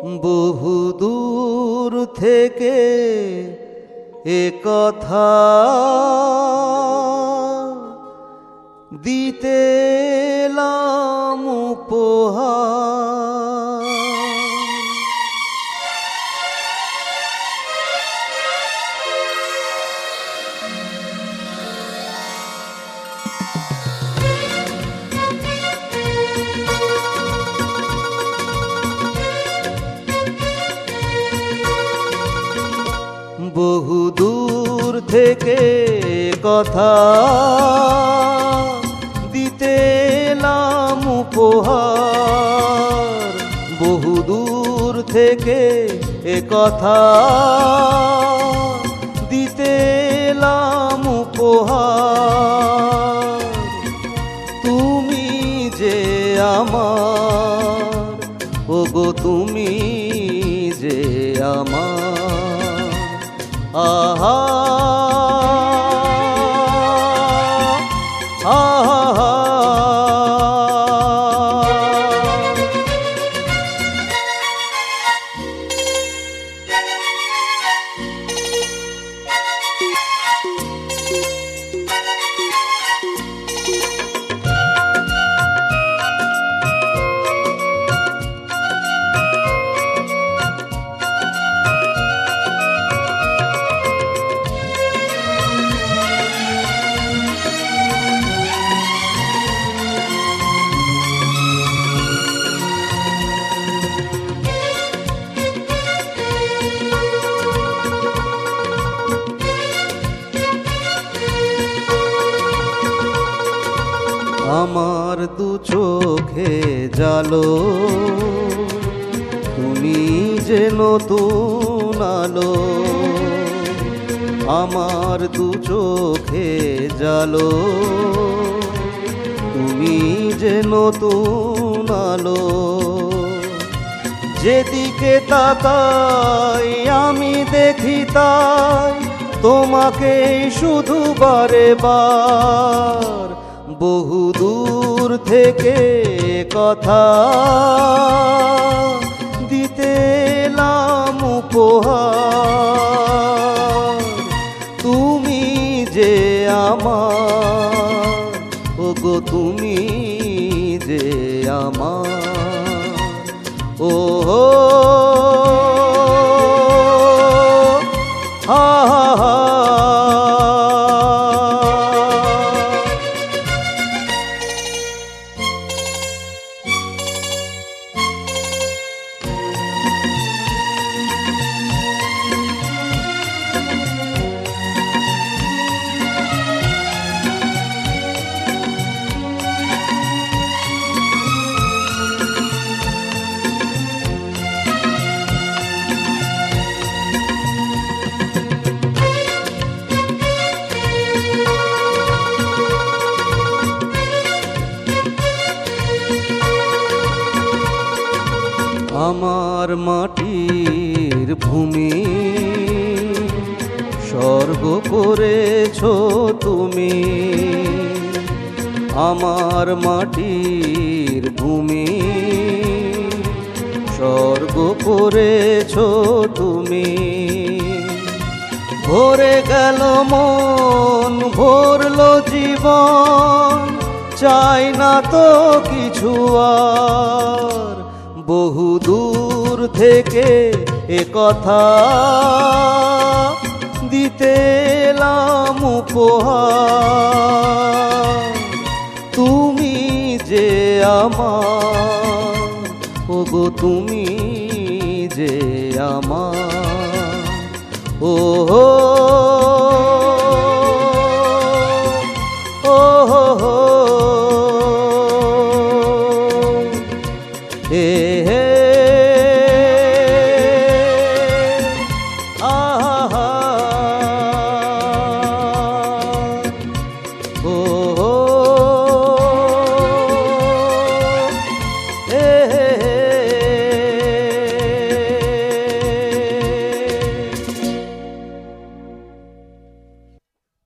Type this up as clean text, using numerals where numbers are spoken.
বহু দূর থেকে এ কথা দিতে এলাম উপহার। বহু দূর থেকে কথা দিতে এলাম উপহার। বহু দূর থেকে এ কথা দিতে এলাম উপহার। তুমি যে আমার, ওগো তুমি যে আমার, আহা আহা। আমার দু চোখে জালো, তুমি যে নতুন আলো। আমার দু চোখে জালো, তুমি যে নতুন আলো। যেদিকে তাকাই আমি দেখি তাই তোমাকে শুধু বারে বার। বহু দূর থেকে কথা দিতে এলাম উপহার। তুমি যে আমার, ওগো তুমি যে আমার, ও হা হা হা। আমার মাটির ভূমি স্বর্গ করেছো তুমি। আমার মাটির ভূমি স্বর্গ করেছো তুমি। ভরে গেল মন, ভরলো জীবন, চাই না তো কিছু আর। বহু দূর থেকে এ কথা দিতে এলাম উপহার। তুমি যে আমার, ওগো তুমি যে আমার, ও